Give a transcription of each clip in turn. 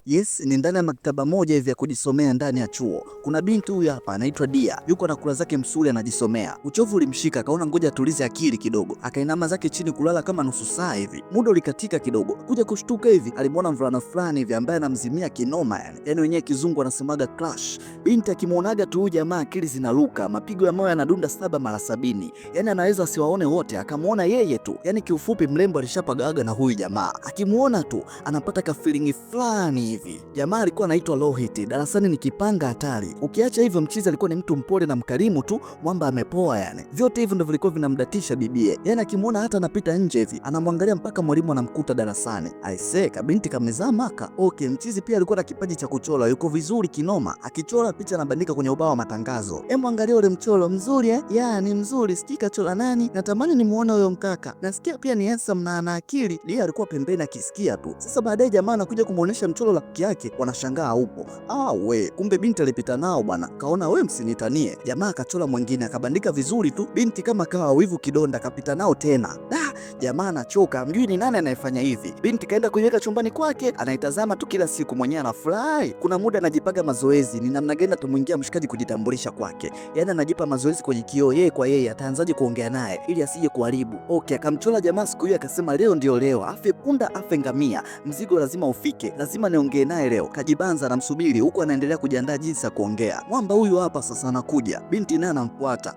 Yes, ni ndani ya maktaba moja hivi ya kujisomea ndani ya chuo. Kuna binti huyu hapa anaitwa Dia, yuko na kula zake msuri anajisomea. Uchovu ulimshika, akaona ngoja atulize akili kidogo. Akainama zake chini kulala kama nusu saa hivi. Muda ulikatika kidogo. Kuja kushtuka hivi, alimwona mvulana fulani hivi ambaye anamzimia kinoma yani. Yaani wenyewe kizungu anasemaga crush. Binti akimwonaga tu huyu jamaa akili zinaruka, mapigo ya moyo yanadunda 7 mara 70. Yaani anaweza asiwaone wote, akamwona yeye tu. Yaani kiufupi mrembo alishapagawaga na huyu jamaa. Akimuona tu anapata ka feeling fulani hivi. Jamaa alikuwa anaitwa Lohit, darasani ni kipanga hatari. Ukiacha hivyo mchizi alikuwa ni mtu mpole na mkarimu tu, mwamba amepoa yani. Vyote hivyo ndio vilikuwa vinamdatisha bibie. Yaani akimuona hata anapita nje hivi, anamwangalia mpaka mwalimu anamkuta darasani. Aisee, kabinti kamezaa maka. Okay, mchizi pia alikuwa na kipaji cha kuchora, yuko vizuri kinoma. Akichora picha anabandika kwenye ubao wa matangazo. Hebu angalia ule mchoro mzuri Ya, ni mzuri. Siki kachora nani? Natamani nimuone huyo mkaka. Nasikia pia ni handsome na ana akili. Dia alikuwa pembeni akisikia tu. Sasa baadaye jamaa anakuja kumuonesha mchoro rafiki yake, wanashangaa upo. Kumbe binti alipita nao bwana. Kaona we msinitanie. Jamaa akachora mwingine akabandika vizuri tu. Binti kama kawa wivu kidonda kapita nao tena. Jamaa anachoka, mjui ni nani anayefanya hivi. Binti kaenda kuiweka chumbani kwake, anaitazama tu kila siku, mwenyewe anafurahi. Kuna muda anajipaga mazoezi, ni namna gani tumuingia mshikaji kujitambulisha kwake. Yaani anajipa mazoezi kwenye kioo yeye kwa yeye, ataanzaje kuongea naye ili asije kuharibu. Okay, akamchora jamaa siku hiyo akasema leo ndio leo. Afe punda afe ngamia. Mzigo lazima ufike, lazima niongee naye leo. Kajibanza anamsubiri huku anaendelea kujiandaa jinsi ya kuongea. Mwamba huyu hapa sasa anakuja. Binti naye anamfuata.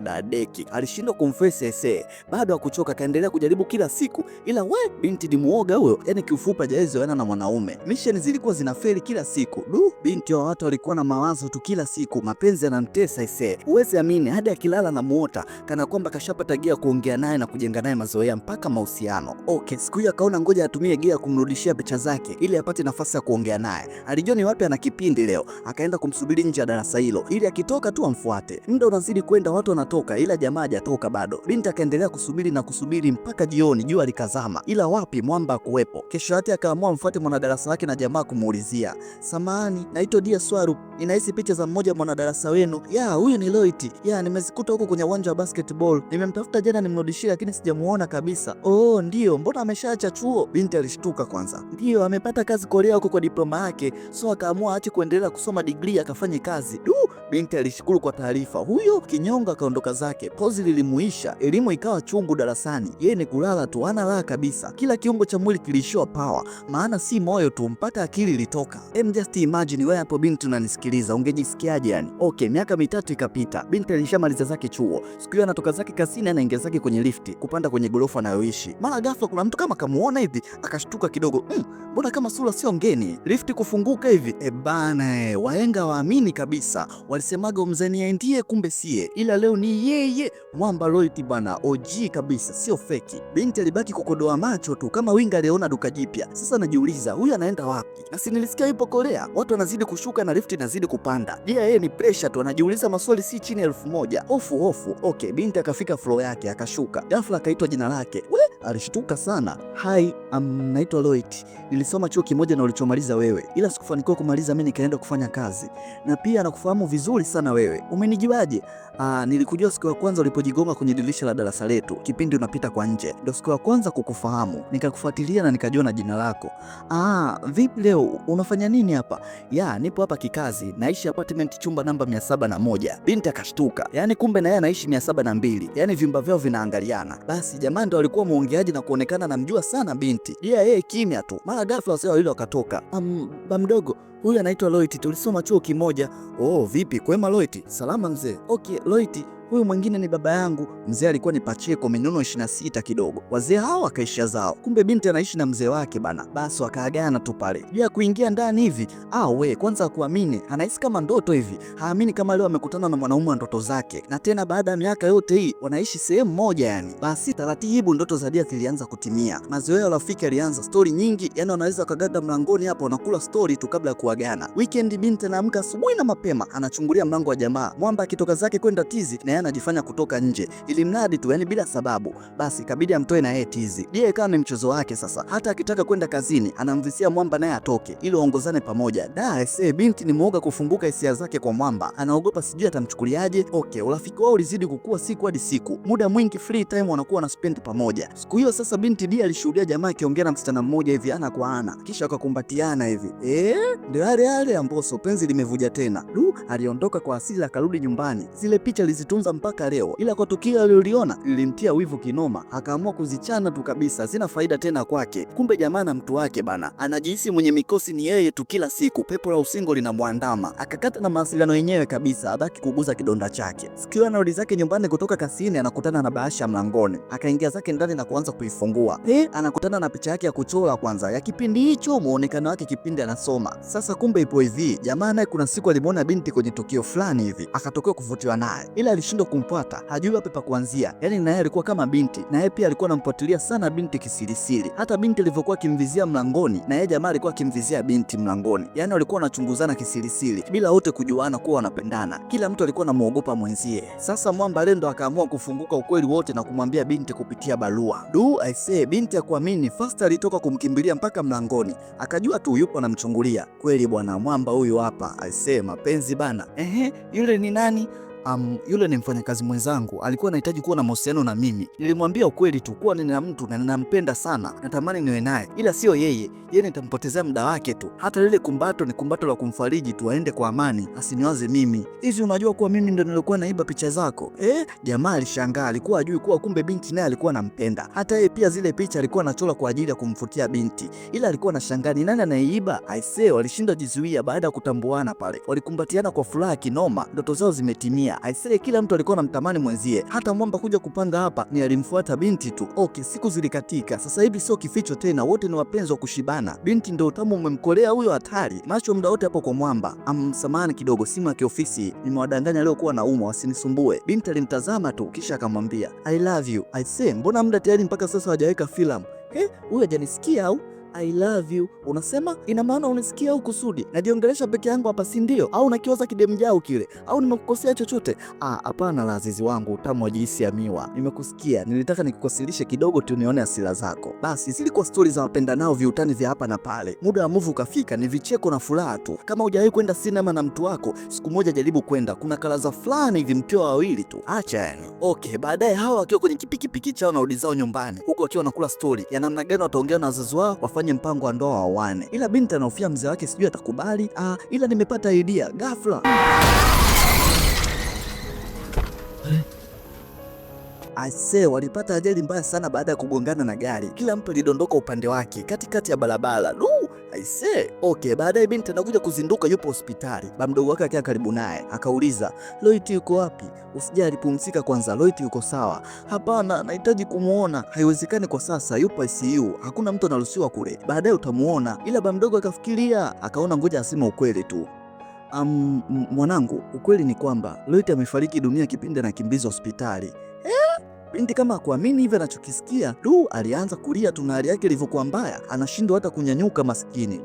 Dadeki. Alishindwa kumface ese. Bado hakuchoka, kaendelea kujaribu kila siku, ila binti ni muoga huyo. Yaani kiufupi hajazoeana na mwanaume. Mission zilikuwa zinafeli kila siku. Binti wa watu walikuwa na mawazo tu kila siku. Mapenzi yanamtesa ise. Uwezi amini, hadi akilala na muota kana kwamba kashapata gia kuongea naye na kujenga naye mazoea mpaka mahusiano. Okay, siku hiyo akaona ngoja atumie gia kumrudishia picha zake ili apate nafasi ya kuongea naye. Alijua ni wapi ana kipindi leo. Akaenda kumsubiri nje ya darasa hilo ili akitoka tu amfuate. Muda unazidi kwenda, watu wanatoka ila jamaa hajatoka bado. Binti akaendelea kusubiri na kusubiri mpaka jioni, jua likazama. Ila wapi, mwamba hakuwepo. Kesho yake akaamua mfuate mwanadarasa wake na jamaa kumuulizia, "Samahani, naitwa Dia Swaru. Ninahisi picha za mmoja mwanadarasa wenu." Huyu ni Loit. Nimezikuta huko kwenye uwanja wa basketball. Nimemtafuta jana nimrudishie lakini sijamuona kabisa." Ndio, mbona ameshaacha chuo?" Binti alishtuka kwanza. Ndio, amepata kazi Korea huko kwa diploma yake. So akaamua aache kuendelea kusoma degree akafanye kazi. Binti alishukuru kwa taarifa. Huyo kinyonga akaondoka zake. Pozi lilimuisha, elimu ikawa chungu darasani. Yeye ni kulala tu, hana raha kabisa. Kila kiungo cha mwili kilishoa power, maana si moyo tu, mpaka akili ilitoka. Just imagine wewe hapo binti unanisikiliza, ungejisikiaje yani? Okay, miaka 3 ikapita. Binti alishamaliza zake chuo. Siku hiyo anatoka zake kasini, anaingia zake kwenye lifti kupanda kwenye gorofa anayoishi. Mara ghafla kuna mtu kama kamuona hivi, akashtuka kidogo. Mbona kama sura sio ngeni? Lifti kufunguka hivi. Wahenga waamini kabisa. Walisemaga umzania ndiye, kumbe sie. Ila leo ni yeye. Mwamba Loit bana, OG kabisa, sio feki. Binti alibaki kukodoa macho tu kama winga aliona duka jipya. Sasa anajiuliza huyu anaenda wapi? Na si nilisikia yupo Korea. Watu wanazidi kushuka na lifti inazidi kupanda. Yeye ni pressure tu, anajiuliza maswali si chini ya 1000. Hofu. Okay, binti akafika floor yake akashuka. Ghafla akaitwa jina lake. Alishtuka sana. Hi, naitwa Loit. Nilisoma chuo kimoja na ulichomaliza wewe, ila sikufanikiwa kumaliza, mimi nikaenda kufanya kazi. Na pia nakufahamu vizuri sana wewe. Umenijuaje? Nilikujua siku ya kwanza ulipojigonga kwenye dirisha la darasa letu, kipindi unapita kwa nje. Ndio siku ya kwanza kukufahamu. Nikakufuatilia na nikajua na jina lako. Vipi leo? Unafanya nini hapa? Nipo hapa kikazi. Naishi apartment chumba namba 701. Binti akashtuka. Yaani kumbe na yeye anaishi 702. Yaani vyumba vyao vinaangaliana. Basi jamaa ndo alikuwa muongeaji na kuonekana anamjua sana binti. Yeye kimya tu. Mara ghafla wasio wale wakatoka. Mdogo, huyu anaitwa Loit, tulisoma chuo kimoja. Vipi kwema Loit? Salama mzee. Okay, Loit, huyu mwingine ni baba yangu. Mzee alikuwa ni Pacheko, menono 26 kidogo. Wazee hao wakaisha zao. Kumbe binti anaishi na mzee wake bana. Basi wakaagana tu pale. Kuingia ndani hivi. Kwanza kuamini, anahisi kama ndoto hivi. Haamini kama leo amekutana na mwanaume wa ndoto zake. Na tena baada ya miaka yote hii wanaishi sehemu moja yani. Basi taratibu ndoto za Dia zilianza kutimia. Mazoea ya rafiki alianza, story nyingi, yani wanaweza kagada mlangoni hapo wanakula story tu kabla ya kuagana. Weekend binti anaamka asubuhi na mapema, anachungulia mlango wa jamaa. Mwamba akitoka zake kwenda tizi na yeye anajifanya kutoka nje ili mradi tu, yani bila sababu. Basi ikabidi amtoe na yeye tizi. Dia ikawa ni mchezo wake sasa, hata akitaka kwenda kazini anamvisia Mwamba naye atoke ili waongozane pamoja. Binti ni mwoga kufunguka hisia zake kwa Mwamba, anaogopa sijui atamchukuliaje. Urafiki wao ulizidi kukua siku hadi siku, muda mwingi free time wanakuwa na spend pamoja. Siku hiyo sasa binti Dia alishuhudia jamaa akiongea na msichana mmoja hivi ana kwa ana, kisha wakakumbatiana hivi. Ndio yale amboso, penzi limevuja tena. Aliondoka kwa asili akarudi nyumbani. Zile picha alizitunza mpaka leo, ila kwa tukio aliloliona lilimtia wivu kinoma, akaamua kuzichana tu kabisa, zina faida tena kwake. Kumbe jamaa na mtu wake bana, anajihisi mwenye mikosi ni yeye tu kila siku, pepo la usingo linamwandama. Akakata na mawasiliano yenyewe kabisa, abaki kuguza kidonda chake. Siku anarudi zake nyumbani kutoka kasini, anakutana na bahasha mlangoni. Akaingia zake ndani na kuanza kuifungua. Anakutana na picha yake ya kuchora kwanza ya kipindi hicho, muonekano wake kipindi anasoma. Sasa kumbe ipo hivi, jamaa naye kuna siku alimuona binti kwenye tukio fulani hivi, akatokea kuvutiwa naye, ila alishindwa kumpata, hajui wapi pa kuanzia. Yani naye alikuwa kama binti, na yeye pia alikuwa anamfuatilia sana binti kisirisiri. Hata binti alivyokuwa akimvizia mlangoni, na yeye jamaa alikuwa akimvizia binti mlangoni. Yani walikuwa wanachunguzana kisirisiri bila wote kujuana kuwa wanapendana. Kila mtu alikuwa anamuogopa mwenzie. Sasa Mwamba lendo akaamua kufunguka ukweli wote na kumwambia binti kupitia barua. Binti hakuamini. First alitoka kumkimbilia mpaka mlangoni, akajua tu yupo anamchungulia. Kweli bwana, Mwamba huyu hapa. Mapenzi bana. Yule ni nani? Yule ni mfanyakazi mwenzangu, alikuwa anahitaji kuwa na mahusiano na mimi. Nilimwambia ukweli tu kuwa nina mtu na ninampenda sana, natamani niwe naye, ila sio yeye nitampotezea muda wake tu. Hata lile kumbato ni kumbato la kumfariji tu, aende kwa amani, asiniwaze mimi. Hivi unajua kuwa mimi ndo nilikuwa naiba picha zako? Jamaa alishangaa, alikuwa ajui kuwa kumbe binti naye alikuwa anampenda. Hata yeye pia zile picha alikuwa anachora kwa ajili ya kumfutia binti, ila alikuwa anashangaa ni nani anaiba. Walishindwa jizuia baada ya kutambuana pale, walikumbatiana kwa furaha kinoma, ndoto zao zimetimia. Kila mtu alikuwa anamtamani mwenzie. Hata Mwamba kuja kupanga hapa ni alimfuata binti tu. Siku zilikatika. Sasa hivi sio kificho tena, wote ni wapenzi wa kushibana. Binti ndio utamu umemkolea huyo, hatari. Macho muda wote hapo kwa Mwamba. Samahani kidogo, simu ya kiofisi, nimewadanganya leo kuwa naumwa, wasinisumbue. Binti alimtazama tu kisha akamwambia I love you. Mbona muda tayari mpaka sasa hajaweka filamu? Huyu hajanisikia au? I love you. Unasema ina maana unisikia au kusudi? Najiongelesha peke yangu hapa, si ndio? Au nakioza kidemjao kile? Au nimekukosea chochote? Hapana la azizi wangu, utamu wa juisi ya miwa. Nimekusikia, nilitaka nikukosilishe kidogo tu nione hasira zako. Basi zilikuwa stori za wapendanao, viutani vya hapa na pale. Muda wa movie ukafika, ni vicheko na furaha tu. Kama hujawahi kwenda sinema na mtu wako, siku moja jaribu kwenda. Kuna kalaza fulani hivi mkiwa wawili tu. Acha yani. Baadaye hawa wakiwa kwenye kipiki chao na rudi zao nyumbani, huko wakiwa wanakula stori ya namna gani wataongea na wazazi wao wafanye mpango wa ndoa waoane. Ila binti anahofia mzee wake sijui atakubali. Ila nimepata idea ghafla. Walipata ajali mbaya sana baada ya kugongana na gari. Kila mtu alidondoka upande wake katikati ya barabara. Baadaye binti anakuja kuzinduka, yupo hospitali. Mdogo wake akiwa karibu naye akauliza, Loiti yuko wapi? Usijali, pumzika kwanza, Loiti yuko sawa. Hapana, nahitaji kumuona. Haiwezekani kwa sasa, yupo ICU, hakuna mtu anaruhusiwa kule, baadaye utamuona. Ila mdogo akafikiria, akaona ngoja aseme ukweli tu. Mwanangu, ukweli ni kwamba Loiti amefariki dunia kipindi anakimbizwa hospitali. Binti kama hakuamini hivi anachokisikia. Alianza kulia tu, na hali yake ilivyokuwa mbaya, anashindwa hata kunyanyuka maskini.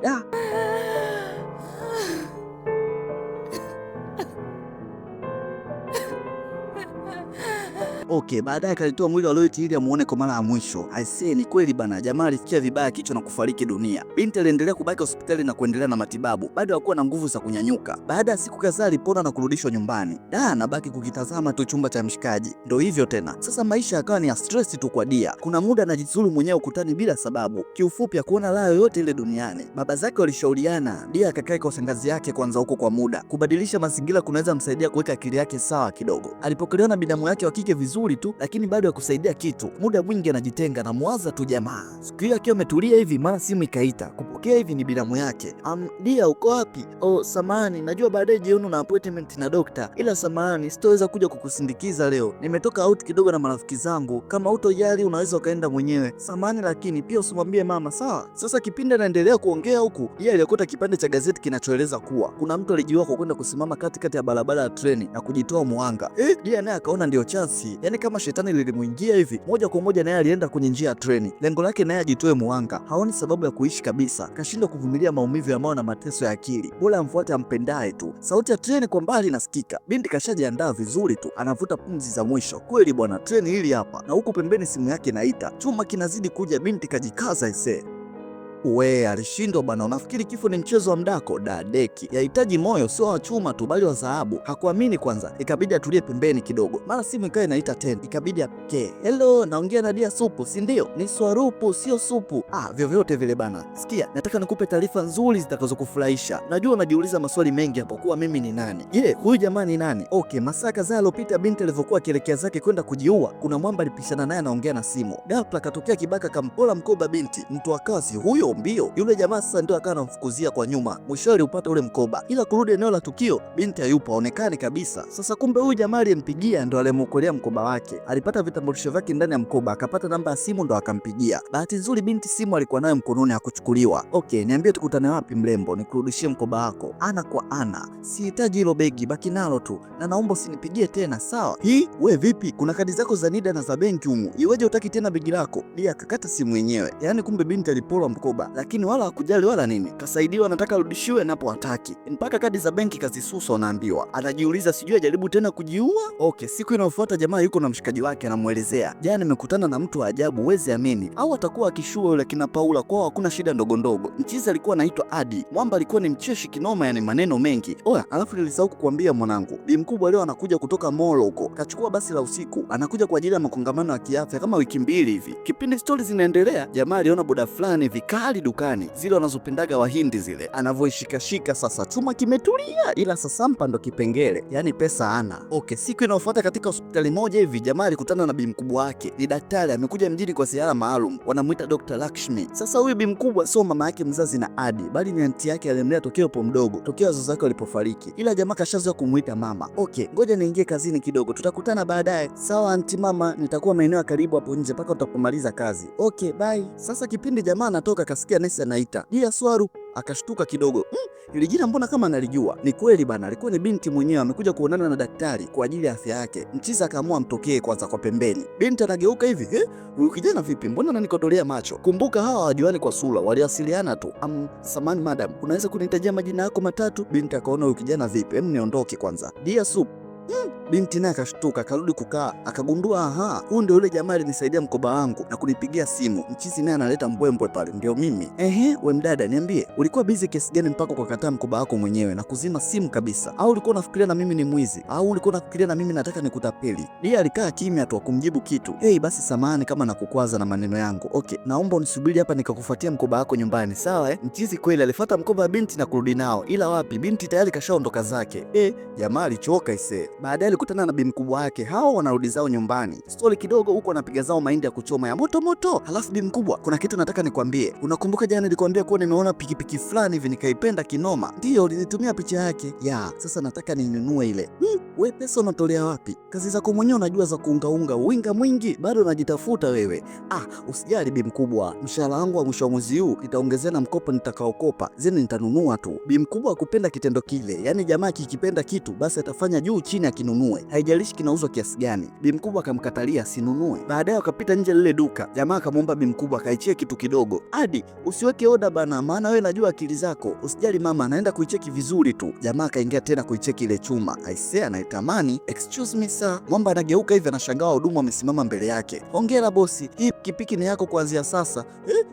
Baadaye akalitoa mwili wa Loiti ili amuone kwa mara ya mwisho. Ni kweli bana, jamaa alifikia vibaya kichwa na kufariki dunia. Binti aliendelea kubaki hospitali na kuendelea na matibabu, bado hakuwa na nguvu za kunyanyuka. Baada ya siku kadhaa alipona na kurudishwa nyumbani. Anabaki kukitazama tu chumba cha mshikaji. Ndio hivyo tena, sasa maisha yakawa ni ya stress tu kwa Dia. Kuna muda anajizulu mwenyewe ukutani bila sababu. Kiufupi hakuona raha yoyote ile duniani. Baba zake walishauriana Dia akakae kwa shangazi yake kwanza huko kwa muda. Kubadilisha mazingira kunaweza msaidia kuweka akili yake sawa kidogo. Alipokelewa na binamu yake wa kike vizuri tu, lakini bado hakusaidia kitu. Muda mwingi anajitenga na mwaza tu jamaa. Siku hiyo akiwa ametulia hivi, mara simu ikaita. Kupokea hivi ni binamu yake. Dia, uko wapi? Samahani, najua baadaye jioni na appointment na dokta, ila samahani sitoweza kuja kukusindikiza leo. Nimetoka out kidogo na marafiki zangu. Kama utojali unaweza ukaenda mwenyewe. Samahani, lakini pia usimwambie mama, sawa? Sasa kipindi anaendelea kuongea huku, yeye alikuta kipande cha gazeti kinachoeleza kuwa kuna mtu alijiua kwa kwenda kusimama katikati ya barabara ya treni na kujitoa muhanga. Dia naye akaona ndio chansi Yaani kama shetani lilimuingia hivi, moja kwa moja naye alienda kwenye njia ya treni. Lengo lake naye ajitoe muhanga. Haoni sababu ya kuishi kabisa. Kashindwa kuvumilia maumivu ya moyo na mateso ya akili. Bora amfuate ampendaye tu. Sauti ya treni kwa mbali inasikika. Binti kashajiandaa vizuri tu, anavuta pumzi za mwisho. Kweli bwana, treni hili hapa. Na huku pembeni simu yake inaita. Chuma kinazidi kuja, binti kajikaza ise. We alishindwa bana. Unafikiri kifo ni mchezo wa mdako? Dadeki yahitaji moyo, sio wa chuma tu, bali wa dhahabu. Hakuamini kwanza, ikabidi atulie pembeni kidogo. Mara simu ikawa inaita tena, ikabidi apokee. Hello, naongea na Dia Supu, si ndio? Ni Swarupu, sio supu. Vyovyote vile bana. Sikia, nataka nikupe taarifa nzuri zitakazokufurahisha. Najua unajiuliza maswali mengi hapo, kuwa mimi ni nani? Huyu jamaa ni nani? Okay, masaa kadhaa aliyopita binti alivyokuwa akielekea zake kwenda kujiua, kuna mwamba alipishana naye anaongea na simu. Ghafla katokea kibaka kampola mkoba binti. Mtu wa kazi huyo mbio. Yule jamaa sasa ndio akawa anamfukuzia kwa nyuma. Mwisho aliupata ule mkoba. Ila kurudi eneo la tukio, binti hayupo, haonekani kabisa. Sasa kumbe huyu jamaa aliyempigia ndo aliyemuokolea mkoba wake. Alipata vitambulisho vyake ndani ya mkoba, akapata namba ya simu ndo akampigia. Bahati nzuri binti simu alikuwa nayo mkononi, hakuchukuliwa. Okay, niambie tukutane wapi mrembo, nikurudishie mkoba wako ana kwa ana. Sihitaji hilo begi, baki nalo tu. Na naomba usinipigie tena, sawa? We vipi? Kuna kadi zako za NIDA na za benki humu. Iweje utaki tena begi lako? Dia akakata simu yenyewe. Yaani kumbe binti alipolwa mkoba, lakini wala hakujali wala nini. Kasaidiwa, anataka arudishiwe napo hataki. Mpaka kadi za benki kazisusa unaambiwa. Anajiuliza sijui ajaribu tena kujiua. Okay, siku inayofuata jamaa yuko na mshikaji wake anamuelezea. Jana nimekutana na mtu wa ajabu, huwezi amini. Au atakuwa akishua yule kina Paula, kwao hakuna shida ndogo ndogo. Mchizi alikuwa anaitwa Adi. Mwamba alikuwa ni mcheshi kinoma, yani maneno mengi. Alafu nilisahau kukuambia mwanangu. Bi mkubwa leo anakuja kutoka Molo huko. Kachukua basi la usiku. Anakuja kwa ajili ya makongamano ya kiafya kama wiki 2 hivi. Kipindi stories zinaendelea, jamaa aliona boda fulani vikali dukani. Zile wanazopendaga Wahindi zile. Anavyoishikashika sasa, chuma kimetulia, ila sasa mpa ndo kipengele. Yani pesa ana. Okay, siku inayofuata katika hospitali moja hivi, jamaa alikutana na bi mkubwa wake. Ni daktari amekuja mjini kwa ziara maalum. Wanamuita Dr. Lakshmi. Sasa huyu bi mkubwa sio mama yake mzazi na Adi, bali ni aunti yake aliyemlea tokea upo mdogo, tokea wazazi wake walipofariki. Ila jamaa kashazoea kumuita mama. Okay, ngoja niingie kazini kidogo, tutakutana baadaye. Sawa anti mama, nitakuwa maeneo ya karibu hapo nje mpaka utapomaliza kazi. Okay, bye. Sasa kipindi jamaa anatoka kasikia nesi anaita Dia Swaru. Akashtuka kidogo. Ile jina mbona kama analijua? Ni kweli bana, alikuwa ni binti mwenyewe amekuja kuonana na daktari kwa ajili ya afya yake. Mchiza akaamua mtokee kwanza kwa pembeni. Binti anageuka hivi, huyu kijana vipi? Mbona ananikodolea macho? Kumbuka hawa hawajuani kwa sura, waliasiliana tu. Samani madam, unaweza kunitajia majina yako matatu? Binti akaona huyu kijana vipi? Niondoke kwanza. Dia Supu. Binti naye akashtuka, akarudi kukaa, akagundua huyu ndio yule jamaa alinisaidia mkoba wangu na kunipigia simu. Mchizi naye analeta mbwembwe pale, ndio mimi. We mdada, niambie, ulikuwa busy kiasi gani mpaka ukakataa mkoba wako mwenyewe na kuzima simu kabisa? Au ulikuwa unafikiria na mimi ni mwizi? Au ulikuwa unafikiria na mimi nataka nikutapeli? Dia alikaa kimya tu, kumjibu kitu. Basi samahani kama nakukwaza na maneno yangu. Okay, naomba unisubiri hapa nikakufuatia mkoba wako nyumbani, sawa? Mchizi kweli alifuata mkoba wa binti na kurudi nao, ila wapi, binti tayari kashaondoka zake. Jamaa alichoka ise. Baadaye alikutana na bi mkubwa wake. Hao wanarudi zao nyumbani. Stori kidogo huko wanapiga zao mahindi ya kuchoma ya moto moto. Halafu bi mkubwa, kuna kitu nataka nikwambie. Unakumbuka jana nilikwambia kuwa nimeona pikipiki fulani hivi nikaipenda kinoma? Ndio, nilitumia picha yake. Sasa nataka ninunue ile. We pesa unatolea wapi? Kazi zako mwenyewe unajua za kuungaunga, uwinga mwingi, bado unajitafuta wewe. Usijali bi mkubwa. Mshahara wangu wa mwisho wa mwezi huu nitaongezea na mkopo nitakaokopa. Zeni nitanunua tu. Bi mkubwa akupenda kitendo kile. Yaani jamaa kikipenda kitu basi atafanya juu chini akinunue. Haijalishi kinauzwa kiasi gani. Bi mkubwa akamkatalia asinunue. Baadaye akapita nje lile duka. Jamaa akamwomba bi mkubwa akaichie kitu kidogo. Adi, usiweke oda bana, maana wewe najua akili zako. Usijali mama, naenda kuicheki vizuri tu. Jamaa akaingia tena kuicheki ile chuma. Aisee anaitamani. Excuse me sir. Mwamba anageuka hivi anashangaa wahudumu wamesimama mbele yake. Hongera bosi. Hii pikipiki ni yako kuanzia sasa.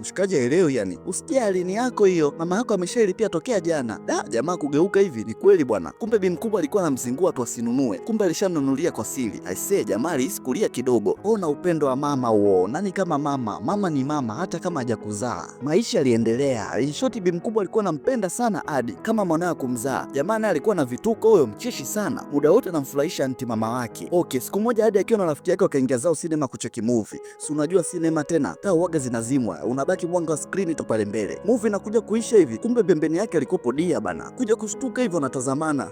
Mshikaji aelewi yani. Usijali ni yako hiyo. Mama yako ameshailipia tokea jana. Jamaa kugeuka hivi ni kweli bwana. Kumbe bi mkubwa alikuwa anamzingua tu asinunue. Kumbe alishanunulia kwa siri. Aisee jamaa alisikia kidogo. Ona upendo wa mama huo. Nani kama mama? Mama ni mama hata kama hajakuzaa. Maisha yaliendelea. In short bi mkubwa alikuwa anampenda sana Adi kama mwanae kumzaa. Jamaa naye alikuwa na vituko, huyo mcheshi sana. Muda wote anamfurahisha anti mama wake. Okay, siku moja Adi akiwa na rafiki yake wakaingia zao sinema kucheki movie. Si unajua sinema tena, taa uwaga zinazimwa. Unabaki mwanga wa screen tu pale mbele. Movie inakuja kuisha hivi. Kumbe pembeni yake alikopo Dia bana. Kuja kushtuka hivyo wanatazamana.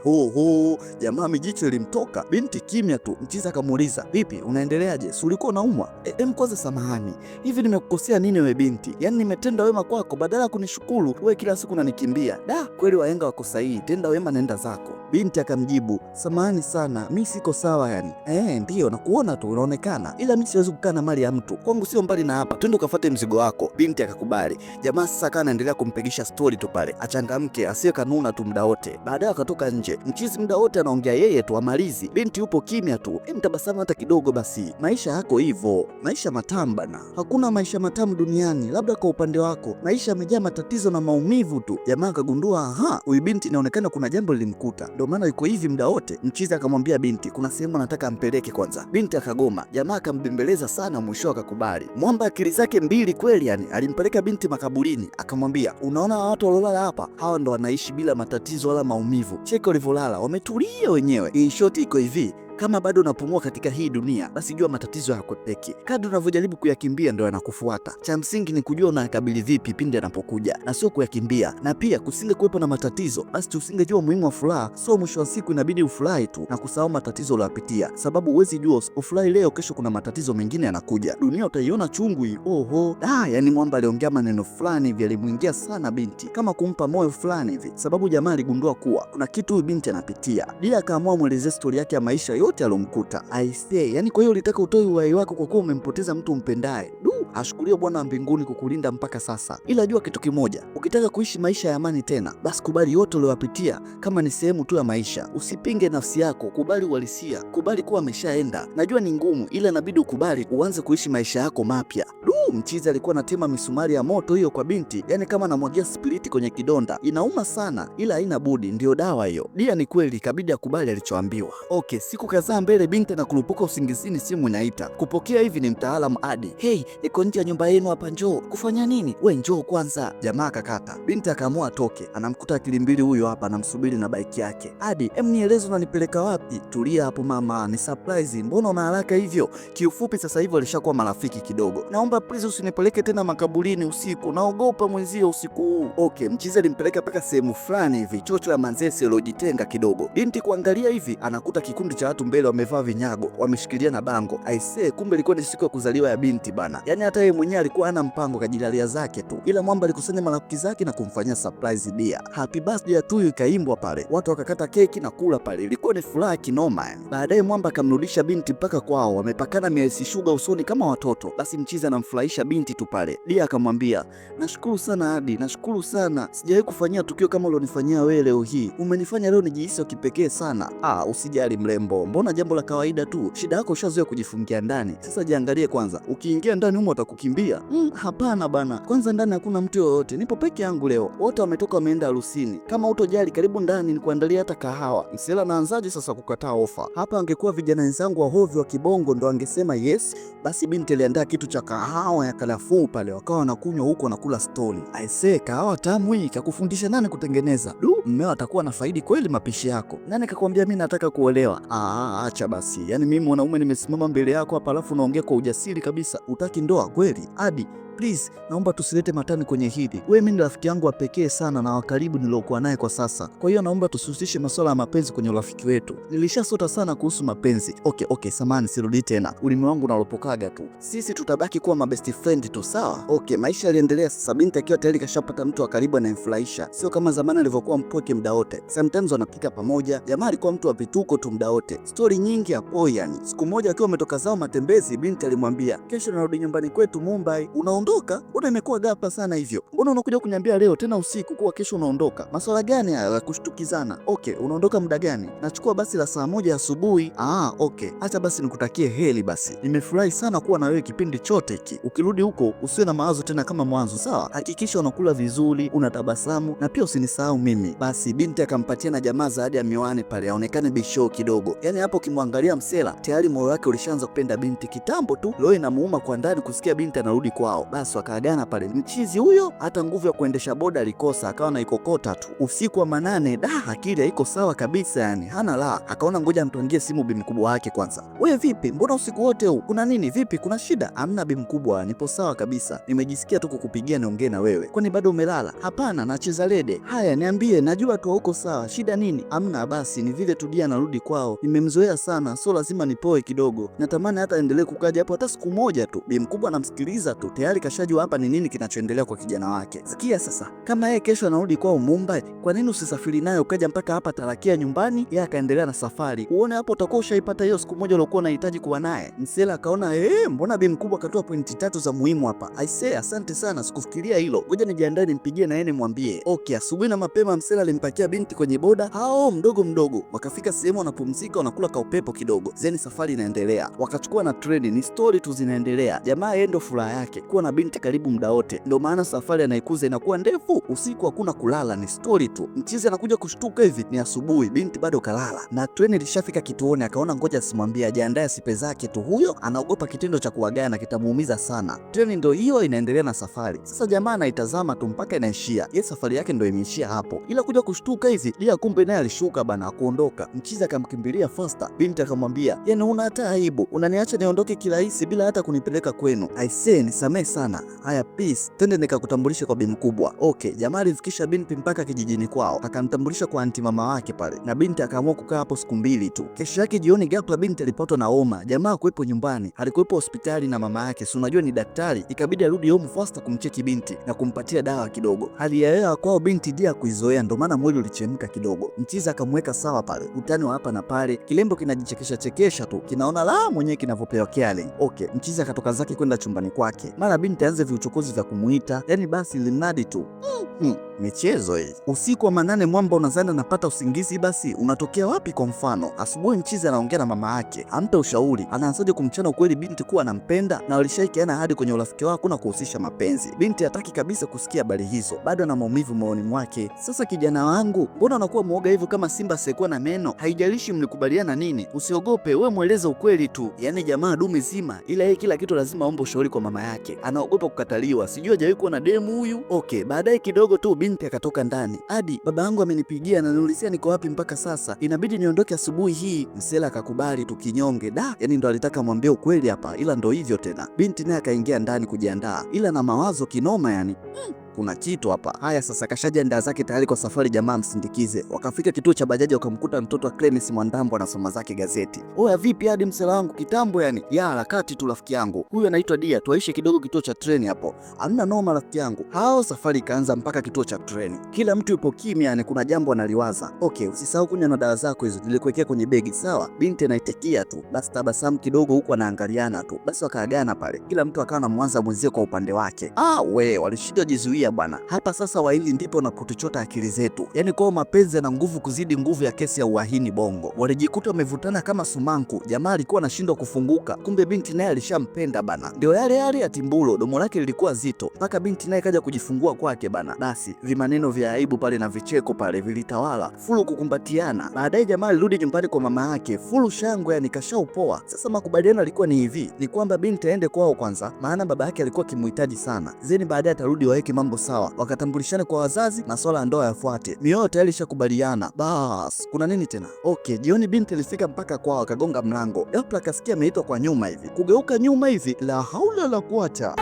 Jamaa mijicho ilimtoka. Binti kimya tu. Mchiza akamuuliza, "Vipi, unaendeleaje? Si ulikuwa unaumwa?" Kwanza samahani. Hivi nimekukosea nini wewe binti? Yaani nimetenda wema kwako badala ya kunishukuru, wewe kila siku unanikimbia. Kweli wahenga wako sahihi. Tenda wema nenda zako. Binti akamjibu, samahani sana, mi siko sawa yani. Ndiyo nakuona tu unaonekana, ila mi siwezi kukaa na mali ya mtu, kwangu sio mbali na hapa, twende ukafuate mzigo wako. Binti akakubali. Jamaa sasa akawa anaendelea kumpigisha stori tu pale, achangamke asiye kanuna tu muda wote. Baadaye akatoka nje. Mchizi muda wote anaongea yeye tu amalizi, binti yupo kimya tu. Mtabasamu hata kidogo basi. Maisha yako hivyo, maisha matamu bana. Hakuna maisha matamu duniani, labda kwa upande wako maisha yamejaa matatizo na maumivu tu. Jamaa akagundua huyu binti inaonekana kuna jambo lilimkuta, ndio maana yuko hivi muda wote. Mchizi akamwambia binti kuna sehemu anataka ampeleke kwanza. Binti akagoma. Jamaa akambembeleza sana, mwisho akakubali. Mwamba akili zake mbili kweli yani, alimpeleka binti makaburini, akamwambia unaona watu waliolala hapa, hawa ndo wanaishi bila matatizo wala maumivu. Cheki walivyolala, wametulia wenyewe. In short iko hivi, kama bado unapumua katika hii dunia, basi jua matatizo hayakwepeki. Kadri unavyojaribu kuyakimbia ndio yanakufuata. Cha msingi ni kujua unayakabili vipi pindi yanapokuja na sio kuyakimbia. Na pia kusinge kuwepo na matatizo, basi tusingejua umuhimu wa furaha. So mwisho wa siku inabidi ufurahi tu na kusahau matatizo uliyopitia, sababu huwezi jua ufurahi leo, kesho kuna matatizo mengine yanakuja. Dunia utaiona chungu hii. Yani Mwamba aliongea maneno fulani hivi yalimuingia sana binti, kama kumpa moyo fulani hivi, sababu jamaa aligundua kuwa kuna kitu huyu binti anapitia. Dia akaamua muelezee stori yake ya maisha yote alomkuta. I say, yani kwa hiyo ulitaka utoe uhai wako kwa kuwa umempoteza mtu umpendaye. Ashukuriwe Bwana wa mbinguni kukulinda mpaka sasa. Ila jua kitu kimoja, ukitaka kuishi maisha ya amani tena, basi kubali yote uliyopitia kama ni sehemu tu ya maisha. Usipinge nafsi yako, kubali uhalisia, kubali kuwa ameshaenda. Najua ni ngumu, ila inabidi ukubali uanze kuishi maisha yako mapya. Mchizi alikuwa anatema misumari ya moto hiyo kwa binti, yani kama anamwagia spiriti kwenye kidonda. Inauma sana, ila haina budi, ndio dawa hiyo. Dia ni kweli, ikabidi akubali alichoambiwa. Siku kadhaa mbele, binti anakurupuka usingizini, simu inaita. Kupokea hivi ni mtaalamu Adi. Niko nje ya nyumba yenu hapa, njoo. Kufanya nini? We njoo kwanza. Jamaa akakata. Binti akaamua atoke, anamkuta akili mbili huyo hapa anamsubiri na bike yake. Adi, nieleze unanipeleka wapi? Tulia hapo mama, ni surprise, mbona una haraka hivyo? Kiufupi sasa hivi alishakuwa marafiki kidogo. Naomba please usinipeleke tena makaburini usiku, naogopa mwenzio usiku huu. Mchizi alimpeleka mpaka sehemu fulani hivi, chocho ya Manzese iliyojitenga kidogo. Binti kuangalia hivi anakuta kikundi cha watu mbele wamevaa vinyago, wameshikilia na bango. Aisee, kumbe ilikuwa ni siku ya kuzaliwa ya binti bana. Yani hata yeye mwenyewe alikuwa hana mpango, kajilalia zake tu, ila Mwamba alikusanya marafiki zake na kumfanyia surprise dia. Happy birthday ya Tuyu ikaimbwa pale, watu wakakata keki na kula pale, ilikuwa ni furaha kinoma. Baadaye Mwamba akamrudisha binti mpaka kwao, wamepakana miezi shuga usoni kama watoto. Basi Mchizi anamfurahisha binti tu pale. Dia akamwambia, nashukuru sana Adi, nashukuru sana, sijawahi kufanyia tukio kama ulionifanyia wewe leo hii, umenifanya leo nijihisi wa kipekee sana. Usijali mrembo, mbona jambo la kawaida tu, shida yako ushazoea kujifungia ndani, sasa jiangalie kwanza, ukiingia ndani humo watakukimbia. Hapana bana, kwanza ndani hakuna mtu yoyote, nipo peke yangu leo, wote wametoka wameenda harusini. Kama utojali karibu ndani nikuandalia hata kahawa. Msela naanzaje sasa kukataa ofa? Hapa angekuwa vijana wenzangu wa hovyo wa kibongo ndo angesema yes. Basi binti aliandaa kitu cha kahawa ya karafuu pale, wakawa wanakunywa huko wanakula stori. Aisee, kahawa tamu hii, kakufundisha nani kutengeneza? Mmeo atakuwa na faidi kweli mapishi yako. Nani kakwambia mimi nataka kuolewa? Acha basi, yani mimi mwanaume nimesimama mbele yako hapa alafu naongea kwa ujasiri kabisa, utaki ndoa kweli? Adi, please, naomba tusilete matani kwenye hili. Wewe mimi ni rafiki yangu wa pekee sana na wa karibu niliokuwa naye kwa sasa. Kwa hiyo naomba tusihusishe masuala ya mapenzi kwenye urafiki wetu. Nilishasota sana kuhusu mapenzi. Okay, samani, sirudi tena. Ulimi wangu unalopokaga tu. Sisi tutabaki kuwa mabest friend tu, sawa? Maisha yaliendelea sasa, binti akiwa tayari kashapata mtu wa karibu anayemfurahisha. Sio kama zamani alivyokuwa mpweke muda wote. Sometimes wanapika pamoja. Jamaa alikuwa mtu wa vituko tu muda wote. Story nyingi hapo yani. Siku moja akiwa ametoka zao matembezi, binti alimwambia, "Kesho narudi nyumbani kwetu Mumbai. Unaondoka? Mbona imekuwa ghafla sana hivyo? Mbona unakuja kuniambia leo tena usiku kuwa kesho unaondoka? Masuala gani haya ya kushtukizana? Unaondoka muda gani? Nachukua basi la saa 1 asubuhi. Acha basi nikutakie heri basi. Nimefurahi sana kuwa na wewe kipindi chote hiki. Ukirudi huko usiwe na mawazo tena kama mwanzo, sawa? Hakikisha unakula vizuri, unatabasamu na pia usinisahau mimi." Basi binti akampatia na jamaa zawadi ya miwani pale, aonekane bisho kidogo. Yani hapo ukimwangalia Msela tayari moyo wake ulishaanza kupenda binti kitambo tu. Leo inamuuma kwa ndani kusikia binti anarudi kwao. Basi wakaagana pale. Mchizi huyo hata nguvu ya kuendesha boda alikosa, akawa na ikokota tu. Usiku wa manane, akili haiko sawa kabisa yani. Hana la, akaona ngoja mtuangie simu bi mkubwa wake kwanza. Wewe vipi? Mbona usiku wote huu? Kuna nini? Vipi? Kuna shida? Hamna bi mkubwa, nipo sawa kabisa. Nimejisikia tu kukupigia niongee na wewe. Kwani bado umelala? Hapana, nacheza rede. Haya, niambie, najua tu uko sawa. Shida nini? Hamna, basi ni vile Tudia anarudi kwao. Nimemzoea sana, so lazima nipoe kidogo. Natamani hata endelee kukaja hapo hata siku moja tu. Bi mkubwa anamsikiliza tu. Tayari tayari kashajua hapa ni nini kinachoendelea kwa kijana wake. Sikia sasa, kama yeye kesho anarudi kwao Mumbai, kwa nini usisafiri naye ukaja mpaka hapa Tarakia nyumbani, yeye akaendelea na safari, uone hapo utakuwa ushaipata hiyo siku moja uliokuwa unahitaji kuwa naye. Msela akaona mbona bi mkubwa katoa pointi 3 za muhimu hapa. Aisee, asante sana, sikufikiria hilo, ngoja nijiandae nimpigie na yeye nimwambie. Okay, asubuhi na mapema Msela alimpakia binti kwenye boda, hao mdogo mdogo wakafika sehemu wanapumzika, wanakula ka upepo kidogo, zeni safari inaendelea. Wakachukua na treni, ni story tu zinaendelea. Jamaa yeye ndo furaha yake kuwa na binti karibu muda wote, ndio maana safari anaikuza inakuwa ndefu. Usiku hakuna kulala, ni story tu. Mchizi anakuja kushtuka hivi ni asubuhi, binti bado kalala na treni ilishafika kituoni. Akaona ngoja asimwambie, ajiandae asipe zake tu, huyo anaogopa kitendo cha kuagana kitamuumiza sana. Treni ndio hiyo inaendelea na safari. Sasa jamaa anaitazama tu mpaka inaishia, yeye safari yake ndio imeishia hapo, ila kuja kushtuka hivi Dia kumbe naye alishuka bana kuondoka. Mchizi akamkimbilia faster, binti akamwambia, yaani una hata aibu, unaniacha niondoke kirahisi bila hata kunipeleka kwenu. Aisee, nisamee sana. Haya, peace, twende nikakutambulisha kwa bi mkubwa. Okay, jamaa alifikisha binti mpaka kijijini kwao, akamtambulisha kwa anti mama wake pale, na binti akaamua kukaa hapo siku 2 tu. Kesho yake jioni ghafla binti alipatwa na homa. Jamaa hakuwepo nyumbani, alikuwepo hospitali na mama yake, si unajua ni daktari, ikabidi arudi home faster kumcheki binti na kumpatia dawa kidogo. Hali ya hewa kwao binti Dia kuizoea, ndio maana mwili ulichemka kidogo. Mchizi akamweka sawa pale, utani wa hapa na pale, kilembo kinajichekesha chekesha tu, kinaona la mwenyewe kinavyopewa kiale. Okay, mchizi akatoka zake kwenda chumbani kwake, mara binti aanze viuchokozi vya kumuita, yani basi limnadi tu michezo hii. Usiku wa manane mwamba unazana napata usingizi, basi unatokea wapi? Kwa mfano asubuhi mchizi anaongea na mama yake, ampe ushauri, anaanzaje kumchana ukweli binti kuwa anampenda na walishaikiana hadi kwenye urafiki wao kuna kuhusisha mapenzi. Binti hataki kabisa kusikia habari hizo, bado ana maumivu moyoni mwake. Sasa kijana wangu, mbona unakuwa muoga hivyo kama simba asiyekuwa na meno? Haijalishi mlikubaliana nini, usiogope, wewe mweleze ukweli tu. Yani jamaa dume zima, ila yeye kila kitu lazima aombe ushauri kwa mama yake, anaogopa kukataliwa, sijui hajawahi kuwa na demu huyu. Okay, baadaye kidogo tu binti akatoka ndani, hadi baba yangu amenipigia na niulizia niko wapi mpaka sasa, inabidi niondoke asubuhi hii. Msela akakubali tu kinyonge, yani ndo alitaka mwambie ukweli hapa, ila ndo hivyo tena. Binti naye akaingia ndani kujiandaa, ila na mawazo kinoma yani kuna kitu hapa. Haya sasa, kashajiandaa zake tayari kwa safari, jamaa msindikize. Wakafika kituo cha bajaji, wakamkuta mtoto wa Clemens Mwandambo anasoma zake gazeti. Oya, vipi hadi msela wangu kitambo yani? Ya harakati tu rafiki yangu, huyu anaitwa Dia, tuaishi kidogo kituo cha treni hapo. Hamna noma rafiki yangu. Hao safari ikaanza mpaka kituo cha treni, kila mtu yupo kimya yani, kuna jambo analiwaza. Okay, usisahau kunywa na dawa zako hizo, nilikuwekea kwenye begi sawa? Binti anaitekia tu, basi tabasamu kidogo huku anaangaliana tu, basi wakaagana pale, kila mtu akawa na mwanza mwenzie kwa upande wake. Walishindwa jizuia bwana. Hapa sasa wahili ndipo na kutuchota akili zetu, yani kwao mapenzi yana nguvu kuzidi nguvu ya kesi ya uhaini Bongo. Walijikuta wamevutana kama sumanku, jamaa alikuwa anashindwa kufunguka, kumbe binti naye alishampenda bana. Ndio yale yale ya Timbulo, domo lake lilikuwa zito mpaka binti naye kaja kujifungua kwake bana. Basi vimaneno vya aibu pale na vicheko pale vilitawala, fulu kukumbatiana. Baadaye jamaa alirudi nyumbani kwa mama yake, fulu shangwe yani kashaupoa. Sasa makubaliano alikuwa ni hivi, ni kwamba binti aende kwao kwanza, maana baba yake alikuwa kimhitaji sana, zeni baadaye atarudi waweke mambo sawa, wakatambulishane kwa wazazi na swala ndoa yafuate. Mioyo tayari ishakubaliana. Bas, kuna nini tena? Okay, jioni binti alifika mpaka kwao, akagonga mlango. Ghafla akasikia ameitwa kwa nyuma hivi. Kugeuka nyuma hivi, la haula la kuacha.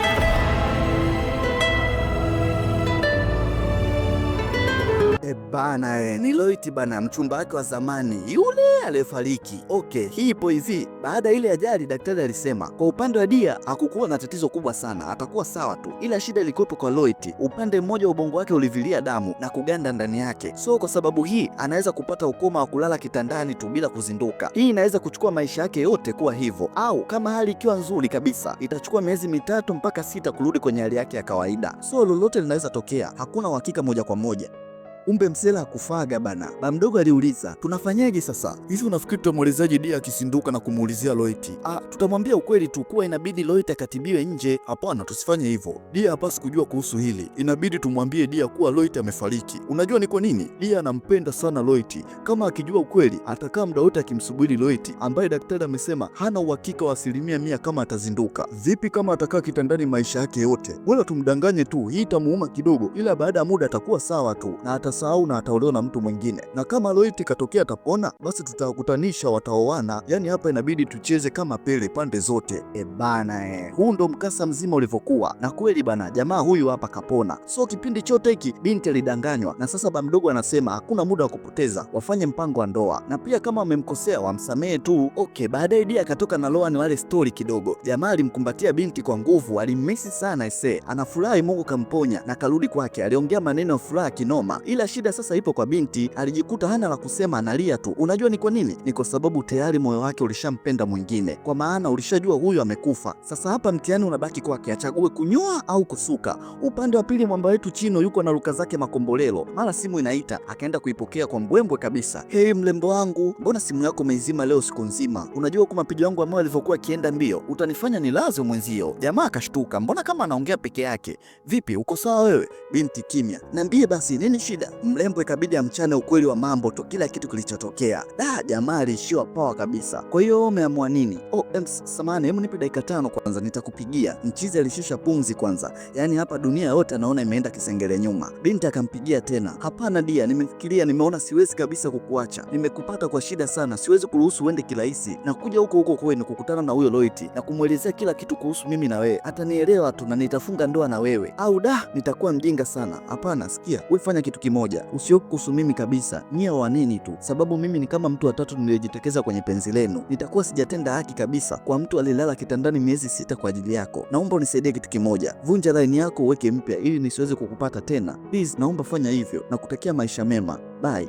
Bana ni Loiti bana, mchumba wake wa zamani yule aliyefariki. Okay, hii ipo hivi. Baada ile ajali daktari alisema kwa upande wa Dia hakukuwa na tatizo kubwa sana, atakuwa sawa tu, ila shida ilikuwepo kwa Loiti. Upande mmoja wa ubongo wake ulivilia damu na kuganda ndani yake, so kwa sababu hii anaweza kupata ukoma wa kulala kitandani tu bila kuzinduka. Hii inaweza kuchukua maisha yake yote kuwa hivyo, au kama hali ikiwa nzuri kabisa itachukua miezi 3 mpaka 6 kurudi kwenye hali yake ya kawaida. So lolote linaweza tokea, hakuna uhakika moja kwa moja. Umbe msela akufaga bana. Ba mdogo aliuliza, tunafanyaje sasa? Hivi unafikiri tutamwelezaje Dia akisinduka na kumuulizia Loiti? Tutamwambia ukweli tu kuwa inabidi Loiti akatibiwe nje. Hapana, tusifanye hivyo. Dia hapasi kujua kuhusu hili. Inabidi tumwambie Dia kuwa Loiti amefariki. Unajua ni kwa nini? Dia anampenda sana Loiti. Kama akijua ukweli, atakaa muda wote akimsubiri Loiti, ambaye daktari amesema hana uhakika wa 100% kama atazinduka. Vipi kama atakaa kitandani maisha yake yote? Wala tumdanganye tu, hii itamuuma kidogo, ila baada ya muda atakuwa sawa tu na atasahau na ataolewa na mtu mwingine, na kama Loiti katokea atapona, basi tutawakutanisha, wataoana. Yani hapa inabidi tucheze kama Pele pande zote. Bana huu ndo mkasa mzima ulivyokuwa, na kweli bana, jamaa huyu hapa kapona. So kipindi chote hiki binti alidanganywa, na sasa ba mdogo anasema hakuna muda wa kupoteza, wafanye mpango wa ndoa, na pia kama wamemkosea wamsamehe tu. Okay, baadaye Dia akatoka na Loan wale story kidogo. Jamaa alimkumbatia binti kwa nguvu, alimmisi sana anafurahi Mungu kamponya na karudi kwake. Aliongea maneno ya furaha kinoma, ila shida sasa ipo kwa binti. Alijikuta hana la kusema, analia tu. Unajua ni kwa nini? Ni kwa sababu tayari moyo wake ulishampenda mwingine, kwa maana ulishajua huyu amekufa. Sasa hapa mtihani unabaki kwake, achague kunyoa au kusuka. Upande wa pili mwamba wetu Chino yuko na luka zake makombolelo. Mara simu inaita, akaenda kuipokea kwa mbwembwe kabisa. Hey mlembo wangu, mbona simu yako umeizima leo siku nzima? Unajua kwa mapigo yangu ambayo alivyokuwa akienda mbio, utanifanya nilaze mwenzio. Jamaa akashtuka, mbona kama anaongea peke yake? Vipi, uko sawa wewe? Binti kimya. Niambie basi, nini shida? Mlembo ikabidi amchane ukweli wa mambo tu, kila kitu kilichotokea. Jamaa alishiwa pawa kabisa. Kwa hiyo umeamua nini? Samahani, hebu nipe dakika 5 kwanza, nitakupigia. Mchizi alishusha pumzi kwanza, yaani hapa dunia yote anaona imeenda kisengele nyuma. Binti akampigia tena. Hapana Dia, nimefikiria, nimeona siwezi kabisa kukuacha. Nimekupata kwa shida sana, siwezi kuruhusu uende kirahisi. Na kuja huko kwenu kukutana na huyo Loiti na kumwelezea kila kitu kuhusu mimi na wewe. Atanielewa tu na nitafunga ndoa na wewe. Au nitakuwa mjinga sana. Hapana, sikia, wewe fanya kitu kimoja, usioke kuhusu mimi kabisa. Nyie wa nini tu, sababu mimi ni kama mtu wa tatu niliyejitekeza kwenye penzi lenu. Nitakuwa sijatenda haki kabisa kwa mtu alilala kitandani miezi 6 kwa ajili yako. Naomba unisaidie kitu kimoja, vunja line yako uweke mpya ili nisiweze kukupata tena. Please, naomba fanya hivyo na kutakia maisha mema. Bye.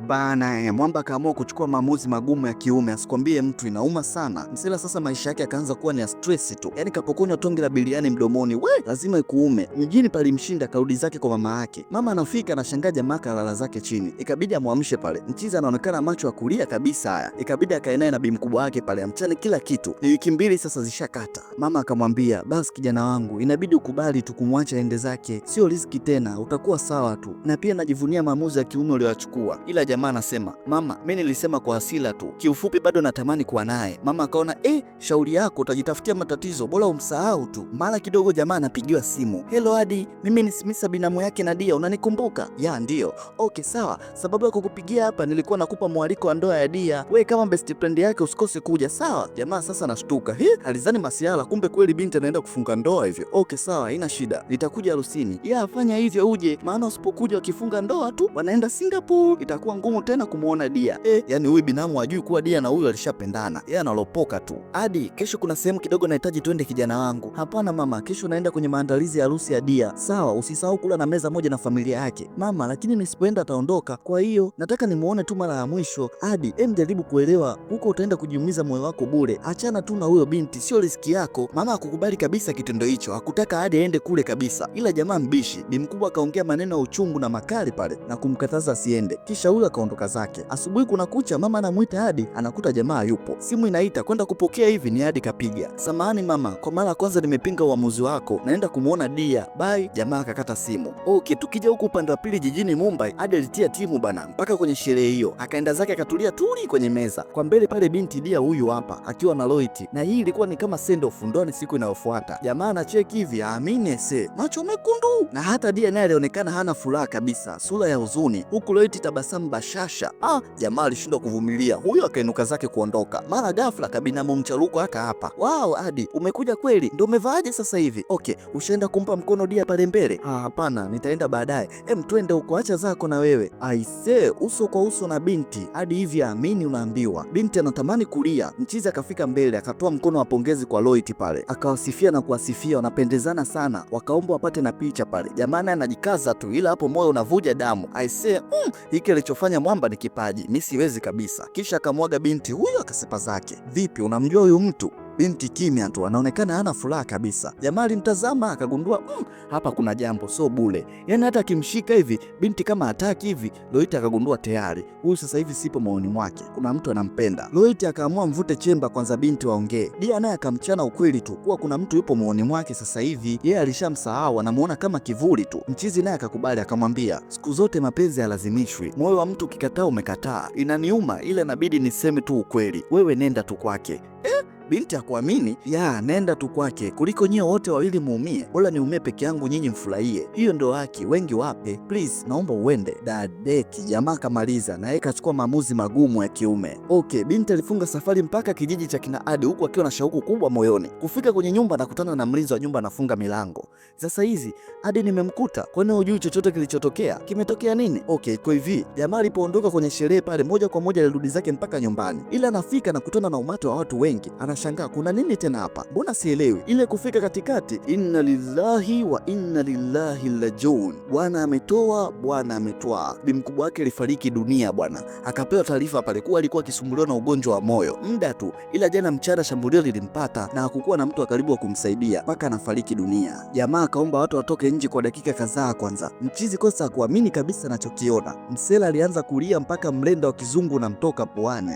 Bana, mwamba akaamua kuchukua maamuzi magumu ya kiume, asikwambie mtu, inauma sana. Msela sasa maisha yake akaanza kuwa ni stress tu, yani kapokonywa tonge la biliani mdomoni, lazima ikuume. Mjini palimshinda, karudi zake kwa mama yake. Mama anafika, anashangaa jamaa kalala zake chini, ikabidi amwamshe pale. Mchizi anaonekana macho ya kulia kabisa. Haya, ikabidi akae naye na bi mkubwa wake pale, amchane kila kitu. Ni wiki 2 sasa zishakata. Mama akamwambia, basi kijana wangu, inabidi ukubali tu kumwacha ende zake, sio riziki tena, utakuwa sawa tu, na pia najivunia maamuzi ya kiume uliochukua. Ila jamaa anasema, mama, mimi nilisema kwa hasira tu, kiufupi bado natamani kuwa naye. Mama akaona shauri yako, utajitafutia matatizo, bora umsahau tu. Mara kidogo jamaa anapigiwa simu. Hello Adi, mimi ni Smisa, binamu yake Nadia, unanikumbuka? Ya, ndio. Okay, sawa, sababu ya kukupigia hapa, nilikuwa nakupa mwaliko wa ndoa ya Dia. Wewe kama best friend yake usikose kuja, sawa? Jamaa sasa anashtuka, alizani masiala, kumbe kweli binti anaenda kufunga ndoa hivyo. Okay, sawa, haina shida, nitakuja harusini. Ya, fanya hivyo uje, maana usipokuja wakifunga ndoa tu wanaenda Singapore, itakuwa ngumu tena kumuona Dia. Yani huyu binamu hajui kuwa Dia na huyu alishapendana, yeye analopoka tu. Adi, kesho kuna sehemu kidogo nahitaji twende kijana wangu. Hapana mama, kesho naenda kwenye maandalizi ya harusi ya Dia. Sawa, usisahau kula na meza moja na familia yake. Mama, lakini nisipoenda ataondoka, kwa hiyo nataka nimuone tu mara ya mwisho. Adi, jaribu kuelewa, huko utaenda kujiumiza moyo wako bure. Achana tu na huyo binti, sio riski yako. Mama hakukubali kabisa kitendo hicho, hakutaka Adi aende kule kabisa, ila jamaa mbishi. Bi mkubwa akaongea maneno ya uchungu na makali pale na kumkataza asiende, kisha huyo akaondoka zake. Asubuhi kuna kucha, mama anamuita Adi, anakuta jamaa yupo. Simu inaita, kwenda kupokea hivi ni Adi kapiga. Samahani mama, kwa mara ya kwanza nimepinga uamuzi wako, naenda kumuona Dia. Bye. Jamaa akakata simu. Okay, tukija huku upande wa pili jijini Mumbai, Adi alitia timu bana mpaka kwenye sherehe hiyo, akaenda zake akatulia tuli kwenye meza. Kwa mbele pale binti Dia huyu hapa akiwa na Loiti, na hii ilikuwa ni kama send off ndoni siku inayofuata. Jamaa anacheki hivi, aamini macho mekundu, na hata Dia naye alionekana hana furaha kabisa, sura ya huzuni, huku Loiti tabasamu bashasha. Jamaa alishindwa kuvumilia, huyo akainuka zake kuondoka. Mara ghafla kabinamu mcharuko aka hapa. Wow, Adi umekuja kweli? Ndio umevaaje sasa hivi? Okay, ushaenda kumpa mkono Dia pale mbele? Hapana, nitaenda baadaye. Twende huko, acha zako na wewe. Aisee, uso kwa uso na binti hadi hivi amini unaambiwa. Binti anatamani kulia. Mchizi akafika mbele, akatoa mkono wa pongezi kwa Loiti pale, akawasifia na kuwasifia, wanapendezana sana, wakaomba wapate na picha pale. Jamani anajikaza tu, ila hapo moyo unavuja damu. Aisee, hiki alichofanya mwamba ni kipaji, mimi siwezi kabisa. Kisha akamwaga binti huyo akasepa zake. Vipi, unamjua huyu mtu? Binti kimya tu, anaonekana hana furaha kabisa. Jamaa alimtazama akagundua hapa kuna jambo, so bure. Yani hata akimshika hivi binti kama hataki hivi. Loiti akagundua tayari huyu sasa hivi sipo moyoni mwake, kuna mtu anampenda. Loiti akaamua mvute chemba kwanza binti waongee. Dia naye akamchana ukweli tu kuwa kuna mtu yupo moyoni mwake sasa hivi, yeye alishamsahau, anamuona kama kivuli tu. Mchizi naye akakubali, akamwambia siku zote mapenzi halazimishwi, moyo wa mtu ukikataa umekataa. Inaniuma ila inabidi niseme tu ukweli, wewe nenda tu kwake. Binti hakuamini. Ya, nenda tu kwake, kuliko nyie wote wawili muumie, bora niumie peke yangu, nyinyi mfurahie. Hiyo ndo haki, wengi wape. Please, naomba uende. Dadeki jamaa kamaliza na yeye kachukua maamuzi magumu ya kiume. Okay, binti alifunga safari mpaka kijiji cha kina Adi, huku akiwa na shauku kubwa moyoni. Kufika kwenye nyumba na kutana na mlinzi wa nyumba anafunga milango. Sasa hizi Adi nimemkuta, kwani hujui chochote kilichotokea? Kimetokea nini? Okay, kwa hivi jamaa alipoondoka kwenye sherehe pale, moja kwa moja alirudi zake mpaka nyumbani, ila anafika na kutana na umati wa watu wengi. Anashangaa kuna nini tena hapa, mbona sielewi. Ile kufika katikati, inna lillahi wa inna lillahi rajiun, Bwana ametoa, Bwana ametwaa. Bi mkubwa wake alifariki dunia bwana, akapewa taarifa pale kuwa alikuwa akisumbuliwa na ugonjwa wa moyo muda tu, ila jana mchana shambulio lilimpata na hakukuwa na mtu wa karibu wa kumsaidia mpaka anafariki dunia. Jamaa akaomba watu watoke nje kwa dakika kadhaa kwanza. Mchizi kosa hakuamini kabisa anachokiona. Msela alianza kulia mpaka mlenda wa kizungu unamtoka puani.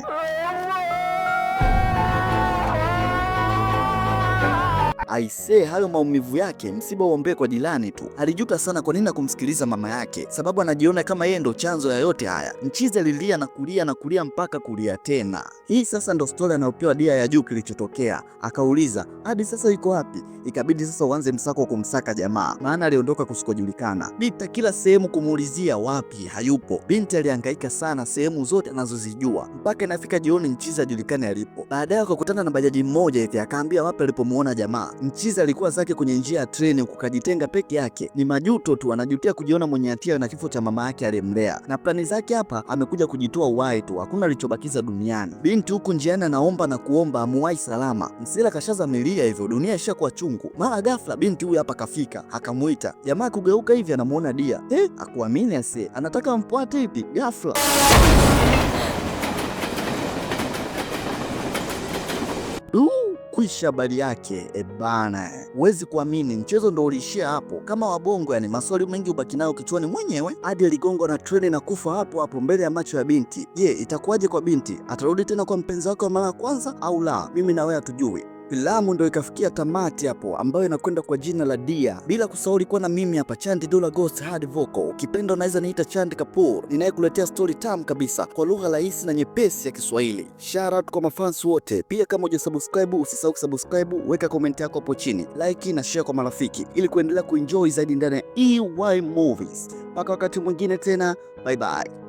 Aisee, hayo maumivu yake msiba uombee kwa jirani tu. Alijuta sana kwa nini kumsikiliza mama yake, sababu anajiona kama yeye ndo chanzo ya yote haya. Mchizi alilia na kulia mpaka kulia tena. Hii sasa ndo stori anayopewa Dia ya juu kilichotokea. Akauliza hadi sasa yuko wapi? Ikabidi sasa uanze msako kumsaka jamaa, maana aliondoka kusikojulikana. Binti kila sehemu kumuulizia wapi, hayupo. Binti alihangaika sana sehemu zote anazozijua mpaka inafika jioni Mchizi ajulikane alipo. Baadaye akakutana na bajaji mmoja hivi, akaambia wapi alipomuona jamaa. Mchizi alikuwa zake kwenye njia ya treni, ukajitenga peke yake. Ni majuto tu, anajutia kujiona mwenye hatia na kifo cha mama yake aliyemlea, na plani zake hapa amekuja kujitoa uhai tu, hakuna alichobakiza duniani. Binti huku njiani anaomba na kuomba amuwai salama. Msela kashaza milia hivyo, dunia ishakuwa chungu. Mara ghafla binti huyu hapa kafika, akamuita jamaa. Kugeuka hivi anamuona Dia. Akuamini ase, anataka mfuate hivi ghafla. Kwisha habari yake bana. Huwezi kuamini mchezo ndo uliishia hapo. Kama wabongo yani, maswali mengi ubaki nayo kichwani mwenyewe. Hadi aligongwa na treni na kufa hapo hapo mbele ya macho ya binti. Je, itakuwaje kwa binti? Atarudi tena kwa mpenzi wake wa mara ya kwanza au la? Mimi na wewe hatujui. Filamu ndo ikafikia tamati hapo, ambayo inakwenda kwa jina la Dia. Bila kusahau ulikuwa na mimi hapa Chandi Dola Ghost Hard Vocal. Ukipenda unaweza niita Chandi Kapoor, ninayekuletea story tamu kabisa kwa lugha rahisi na nyepesi ya Kiswahili. Shout out kwa mafans wote. Pia kama hujasubscribe, usisahau kusubscribe, weka comment yako hapo chini, like na share kwa marafiki ili kuendelea kuenjoy zaidi ndani ya EY Movies. Mpaka wakati mwingine tena, bye bye.